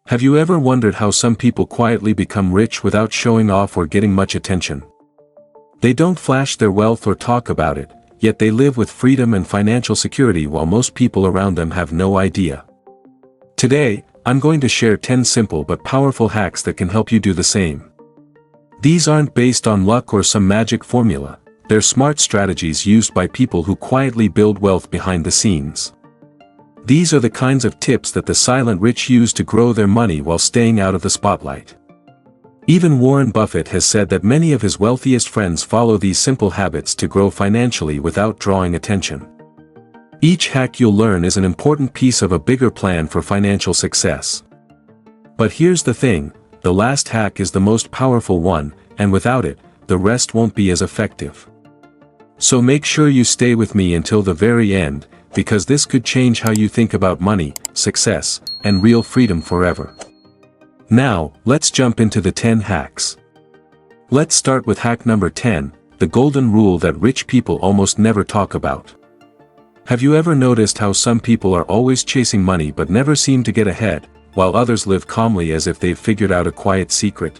Have you ever wondered how some people quietly become rich without showing off or getting much attention? They don't flash their wealth or talk about it, yet they live with freedom and financial security while most people around them have no idea. Today, I'm going to share 10 simple but powerful hacks that can help you do the same. These aren't based on luck or some magic formula, they're smart strategies used by people who quietly build wealth behind the scenes. These are the kinds of tips that the silent rich use to grow their money while staying out of the spotlight. Even Warren Buffett has said that many of his wealthiest friends follow these simple habits to grow financially without drawing attention. Each hack you'll learn is an important piece of a bigger plan for financial success. But here's the thing, the last hack is the most powerful one, and without it, the rest won't be as effective. So make sure you stay with me until the very end, because this could change how you think about money, success, and real freedom forever. Now, let's jump into the 10 hacks. Let's start with hack number 10, the golden rule that rich people almost never talk about. Have you ever noticed how some people are always chasing money but never seem to get ahead, while others live calmly as if they've figured out a quiet secret?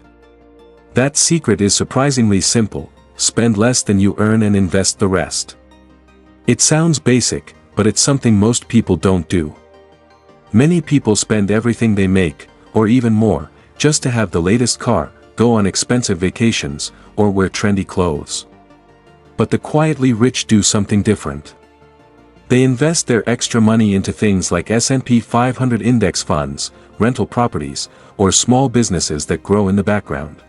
That secret is surprisingly simple: spend less than you earn and invest the rest. It sounds basic, but it's something most people don't do. Many people spend everything they make, or even more, just to have the latest car, go on expensive vacations, or wear trendy clothes. But the quietly rich do something different. They invest their extra money into things like S&P 500 index funds, rental properties, or small businesses that grow in the background.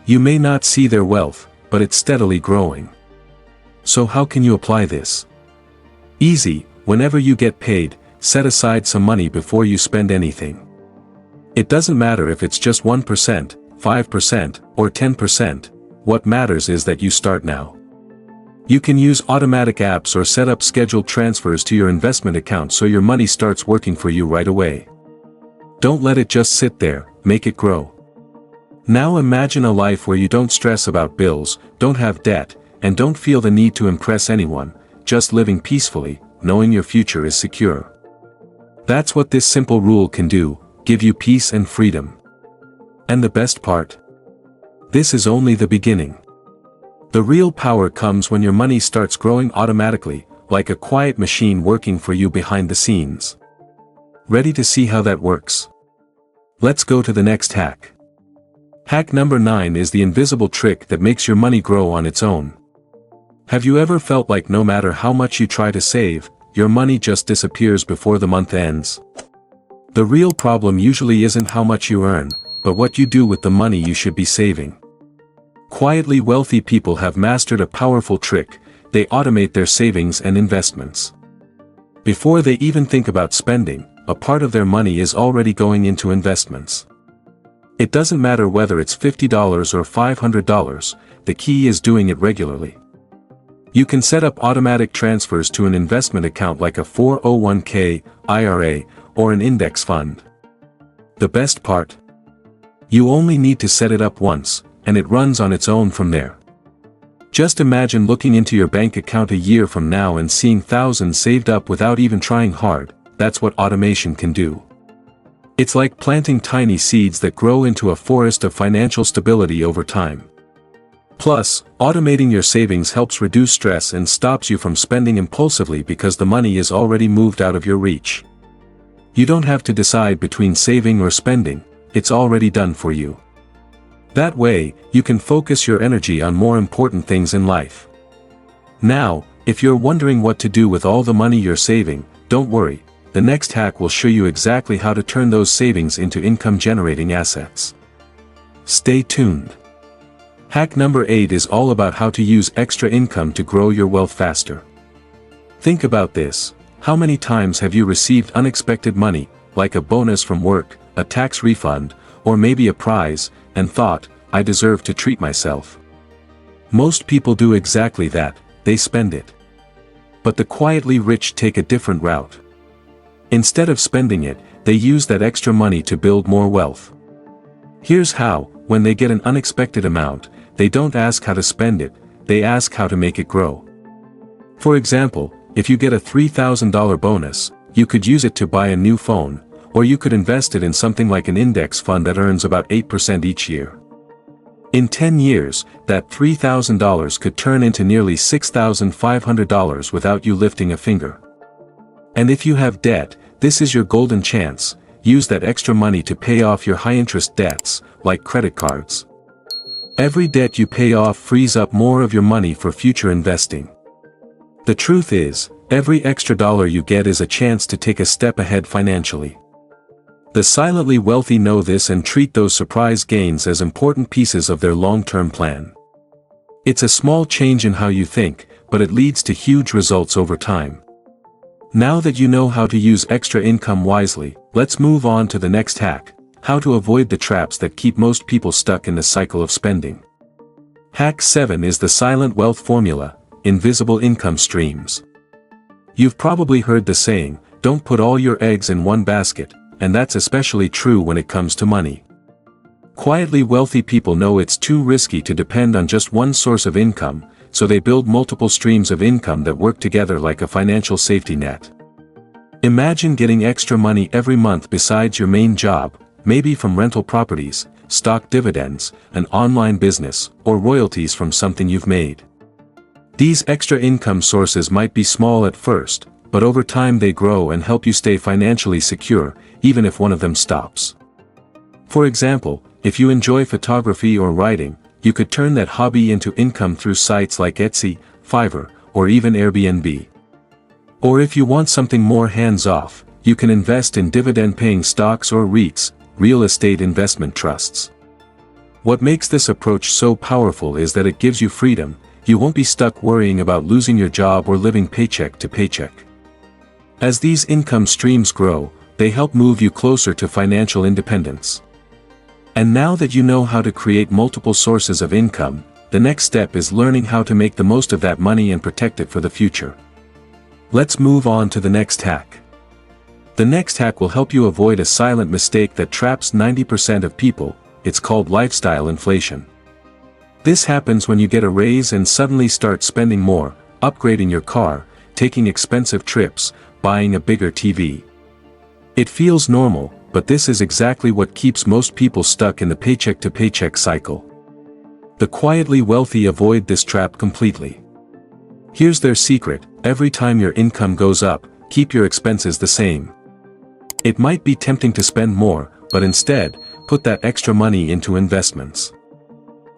You may not see their wealth, but it's steadily growing. So how can you apply this? Easy, whenever you get paid, set aside some money before you spend anything. It doesn't matter if it's just 1%, 5%, or 10%, what matters is that you start now. You can use automatic apps or set up scheduled transfers to your investment account so your money starts working for you right away. Don't let it just sit there, make it grow. Now imagine a life where you don't stress about bills, don't have debt, and don't feel the need to impress anyone, just living peacefully, knowing your future is secure. That's what this simple rule can do, give you peace and freedom. And the best part? This is only the beginning. The real power comes when your money starts growing automatically, like a quiet machine working for you behind the scenes. Ready to see how that works? Let's go to the next hack. Hack number 9 is the invisible trick that makes your money grow on its own. Have you ever felt like no matter how much you try to save, your money just disappears before the month ends? The real problem usually isn't how much you earn, but what you do with the money you should be saving. Quietly wealthy people have mastered a powerful trick: they automate their savings and investments. Before they even think about spending, a part of their money is already going into investments. It doesn't matter whether it's $50 or $500, the key is doing it regularly. You can set up automatic transfers to an investment account like a 401k, IRA, or an index fund. The best part? You only need to set it up once, and it runs on its own from there. Just imagine looking into your bank account a year from now and seeing thousands saved up without even trying hard. That's what automation can do. It's like planting tiny seeds that grow into a forest of financial stability over time. Plus, automating your savings helps reduce stress and stops you from spending impulsively because the money is already moved out of your reach. You don't have to decide between saving or spending, it's already done for you. That way, you can focus your energy on more important things in life. Now, if you're wondering what to do with all the money you're saving, don't worry, the next hack will show you exactly how to turn those savings into income-generating assets. Stay tuned. Hack number 8 is all about how to use extra income to grow your wealth faster. Think about this: how many times have you received unexpected money, like a bonus from work, a tax refund, or maybe a prize, and thought, "I deserve to treat myself"? Most people do exactly that, they spend it. But the quietly rich take a different route. Instead of spending it, they use that extra money to build more wealth. Here's how: when they get an unexpected amount, they don't ask how to spend it, they ask how to make it grow. For example, if you get a $3,000 bonus, you could use it to buy a new phone, Or you could invest it in something like an index fund that earns about 8% each year. In 10 years, that $3,000 could turn into nearly $6,500 without you lifting a finger. And if you have debt, this is your golden chance. Use that extra money to pay off your high-interest debts, like credit cards. Every debt you pay off frees up more of your money for future investing. The truth is, every extra dollar you get is a chance to take a step ahead financially. The silently wealthy know this and treat those surprise gains as important pieces of their long-term plan. It's a small change in how you think, but it leads to huge results over time. Now that you know how to use extra income wisely, let's move on to the next hack: how to avoid the traps that keep most people stuck in the cycle of spending. Hack 7 is the silent wealth formula: invisible income streams. You've probably heard the saying, "Don't put all your eggs in one basket," and that's especially true when it comes to money. Quietly wealthy people know it's too risky to depend on just one source of income, so they build multiple streams of income that work together like a financial safety net. Imagine getting extra money every month besides your main job, maybe from rental properties, stock dividends, an online business, or royalties from something you've made. These extra income sources might be small at first, but over time they grow and help you stay financially secure, even if one of them stops. For example, if you enjoy photography or writing, you could turn that hobby into income through sites like Etsy, Fiverr, or even Airbnb. Or if you want something more hands-off, you can invest in dividend-paying stocks or REITs, real estate investment trusts. What makes this approach so powerful is that it gives you freedom. You won't be stuck worrying about losing your job or living paycheck to paycheck. As these income streams grow, they help move you closer to financial independence. And now that you know how to create multiple sources of income, the next step is learning how to make the most of that money and protect it for the future. Let's move on to the next hack. The next hack will help you avoid a silent mistake that traps 90% of people. It's called lifestyle inflation. This happens when you get a raise and suddenly start spending more, upgrading your car, taking expensive trips, buying a bigger TV. It feels normal, but this is exactly what keeps most people stuck in the paycheck-to-paycheck cycle. The quietly wealthy avoid this trap completely. Here's their secret: every time your income goes up, keep your expenses the same. It might be tempting to spend more, but instead, put that extra money into investments.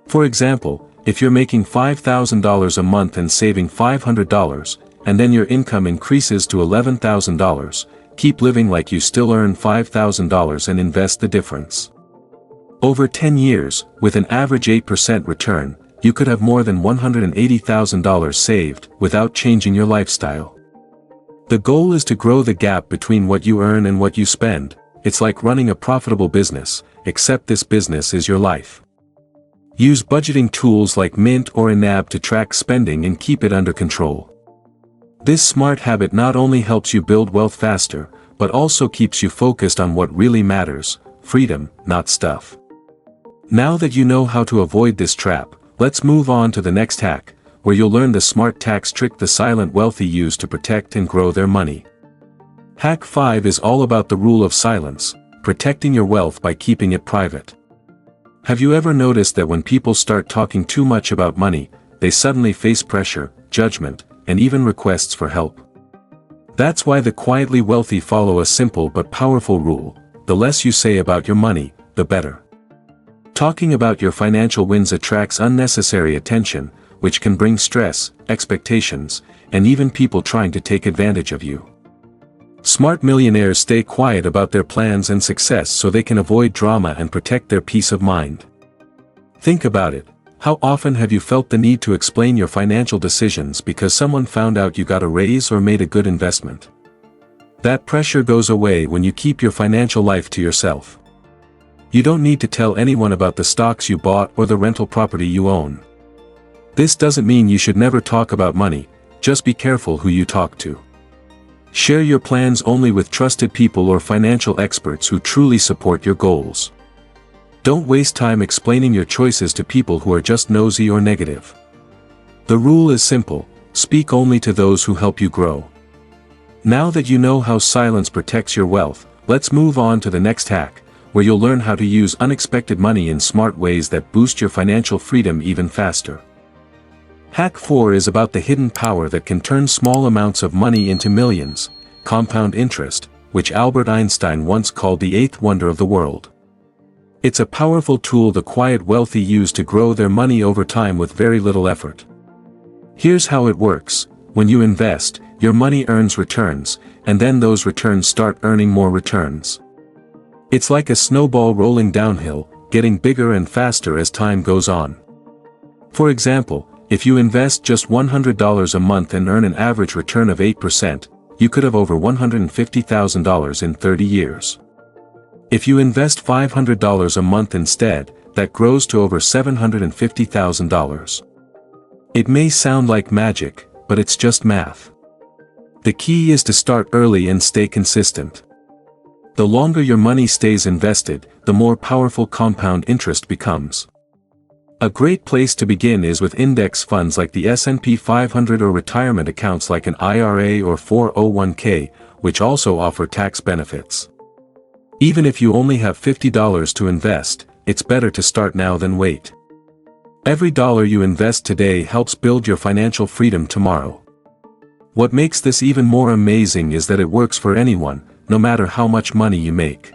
For example, if you're making $5,000 a month and saving $500, and then your income increases to $11,000, keep living like you still earn $5,000 and invest the difference. Over 10 years, with an average 8% return, you could have more than $180,000 saved without changing your lifestyle. The goal is to grow the gap between what you earn and what you spend. It's like running a profitable business, except this business is your life. Use budgeting tools like Mint or Enab to track spending and keep it under control. This smart habit not only helps you build wealth faster, but also keeps you focused on what really matters: freedom, not stuff. Now that you know how to avoid this trap, let's move on to the next hack, where you'll learn the smart tax trick the silent wealthy use to protect and grow their money. Hack 5 is all about the rule of silence, protecting your wealth by keeping it private. Have you ever noticed that when people start talking too much about money, they suddenly face pressure, judgment, and even requests for help? That's why the quietly wealthy follow a simple but powerful rule: the less you say about your money, the better. Talking about your financial wins attracts unnecessary attention, which can bring stress, expectations, and even people trying to take advantage of you. Smart millionaires stay quiet about their plans and success so they can avoid drama and protect their peace of mind. Think about it. How often have you felt the need to explain your financial decisions because someone found out you got a raise or made a good investment? That pressure goes away when you keep your financial life to yourself. You don't need to tell anyone about the stocks you bought or the rental property you own. This doesn't mean you should never talk about money, just be careful who you talk to. Share your plans only with trusted people or financial experts who truly support your goals. Don't waste time explaining your choices to people who are just nosy or negative. The rule is simple: speak only to those who help you grow. Now that you know how silence protects your wealth, Let's move on to the next hack, where you'll learn how to use unexpected money in smart ways that boost your financial freedom even faster. Hack 4 is about the hidden power that can turn small amounts of money into millions, compound interest, which Albert Einstein once called the eighth wonder of the world. It's a powerful tool the quiet wealthy use to grow their money over time with very little effort. Here's how it works. When you invest, your money earns returns, and then those returns start earning more returns. It's like a snowball rolling downhill, getting bigger and faster as time goes on. For example, if you invest just $100 a month and earn an average return of 8%, you could have over $150,000 in 30 years. If you invest $500 a month instead, that grows to over $750,000. It may sound like magic, but it's just math. The key is to start early and stay consistent. The longer your money stays invested, the more powerful compound interest becomes. A great place to begin is with index funds like the S&P 500 or retirement accounts like an IRA or 401k, which also offer tax benefits. Even if you only have $50 to invest, it's better to start now than wait. Every dollar you invest today helps build your financial freedom tomorrow. What makes this even more amazing is that it works for anyone, no matter how much money you make.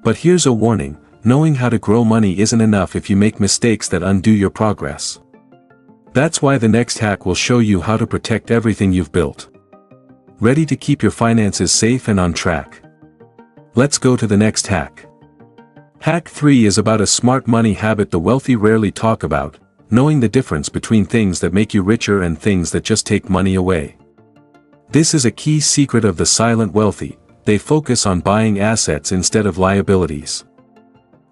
But here's a warning. Knowing how to grow money isn't enough if you make mistakes that undo your progress. That's why the next hack will show you how to protect everything you've built. Ready to keep your finances safe and on track? Let's go to the next hack. Hack 3 is about a smart money habit the wealthy rarely talk about, knowing the difference between things that make you richer and things that just take money away. This is a key secret of the silent wealthy. They focus on buying assets instead of liabilities.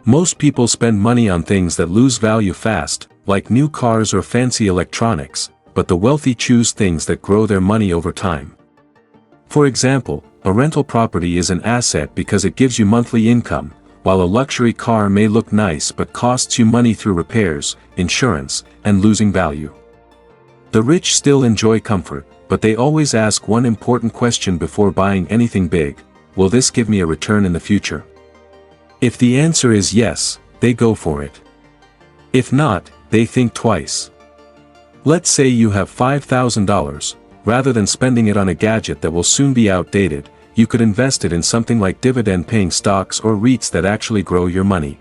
Most people spend money on things that lose value fast, like new cars or fancy electronics, but the wealthy choose things that grow their money over time. For example, a rental property is an asset because it gives you monthly income, while a luxury car may look nice but costs you money through repairs, insurance, and losing value. The rich still enjoy comfort, but they always ask one important question before buying anything big: will this give me a return in the future? If the answer is yes, they go for it. If not, they think twice. Let's say you have $5,000, rather than spending it on a gadget that will soon be outdated, you could invest it in something like dividend-paying stocks or REITs that actually grow your money.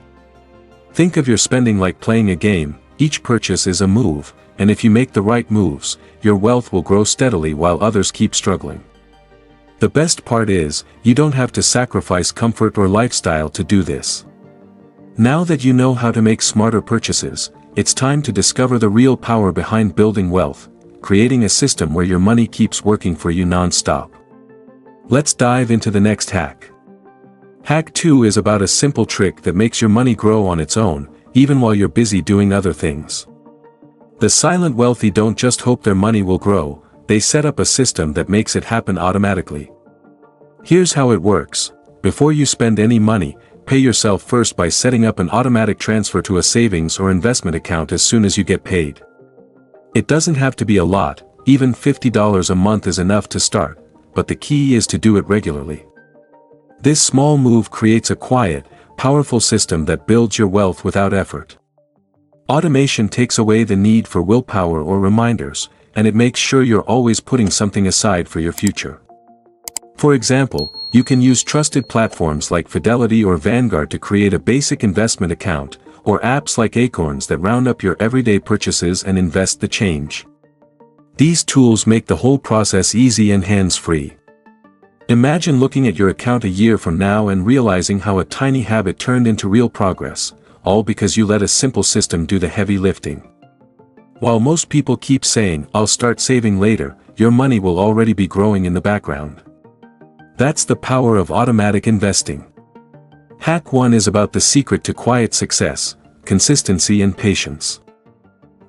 Think of your spending like playing a game. Each purchase is a move, and if you make the right moves, your wealth will grow steadily while others keep struggling. The best part is, you don't have to sacrifice comfort or lifestyle to do this. Now that you know how to make smarter purchases, it's time to discover the real power behind building wealth, creating a system where your money keeps working for you non-stop. Let's dive into the next hack. Hack 2 is about a simple trick that makes your money grow on its own, even while you're busy doing other things. The silent wealthy don't just hope their money will grow, they set up a system that makes it happen automatically. Here's how it works. Before you spend any money, pay yourself first by setting up an automatic transfer to a savings or investment account as soon as you get paid. It doesn't have to be a lot, even $50 a month is enough to start, but the key is to do it regularly. This small move creates a quiet, powerful system that builds your wealth without effort. Automation takes away the need for willpower or reminders, and it makes sure you're always putting something aside for your future. For example, you can use trusted platforms like Fidelity or Vanguard to create a basic investment account, or apps like Acorns that round up your everyday purchases and invest the change. These tools make the whole process easy and hands-free. Imagine looking at your account a year from now and realizing how a tiny habit turned into real progress, all because you let a simple system do the heavy lifting. While most people keep saying, "I'll start saving later," your money will already be growing in the background. That's the power of automatic investing. Hack 1 is about the secret to quiet success: consistency and patience.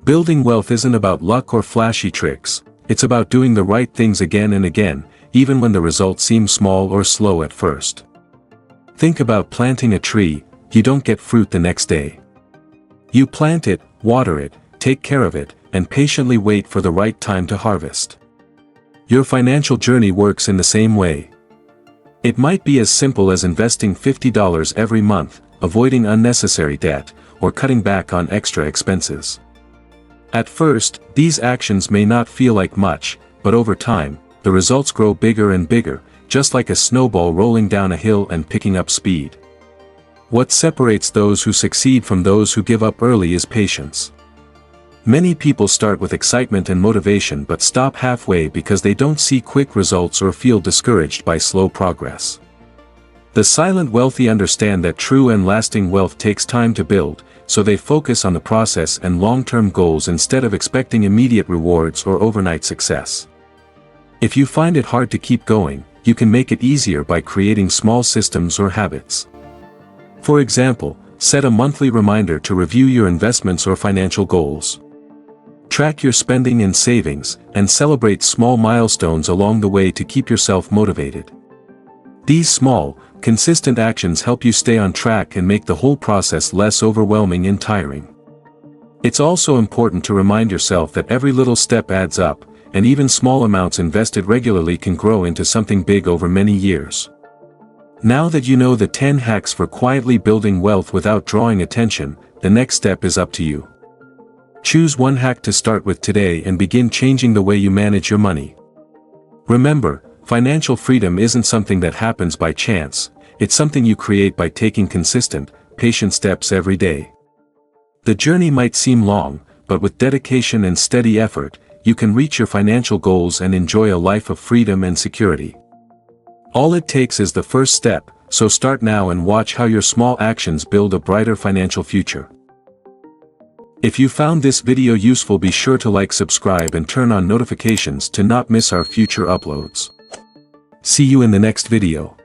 Building wealth isn't about luck or flashy tricks, it's about doing the right things again and again, even when the results seem small or slow at first. Think about planting a tree. You don't get fruit the next day. You plant it, water it, take care of it, and patiently wait for the right time to harvest. Your financial journey works in the same way. It might be as simple as investing $50 every month, avoiding unnecessary debt, or cutting back on extra expenses. At first, these actions may not feel like much, but over time, the results grow bigger and bigger, just like a snowball rolling down a hill and picking up speed. What separates those who succeed from those who give up early is patience. Many people start with excitement and motivation but stop halfway because they don't see quick results or feel discouraged by slow progress. The silent wealthy understand that true and lasting wealth takes time to build, so they focus on the process and long-term goals instead of expecting immediate rewards or overnight success. If you find it hard to keep going, you can make it easier by creating small systems or habits. For example, set a monthly reminder to review your investments or financial goals. Track your spending and savings, and celebrate small milestones along the way to keep yourself motivated. These small, consistent actions help you stay on track and make the whole process less overwhelming and tiring. It's also important to remind yourself that every little step adds up, and even small amounts invested regularly can grow into something big over many years. Now that you know the 10 hacks for quietly building wealth without drawing attention, the next step is up to you. Choose one hack to start with today and begin changing the way you manage your money. Remember, financial freedom isn't something that happens by chance, it's something you create by taking consistent, patient steps every day. The journey might seem long, but with dedication and steady effort, you can reach your financial goals and enjoy a life of freedom and security. All it takes is the first step, so start now and watch how your small actions build a brighter financial future. If you found this video useful, be sure to like, subscribe and turn on notifications to not miss our future uploads. See you in the next video.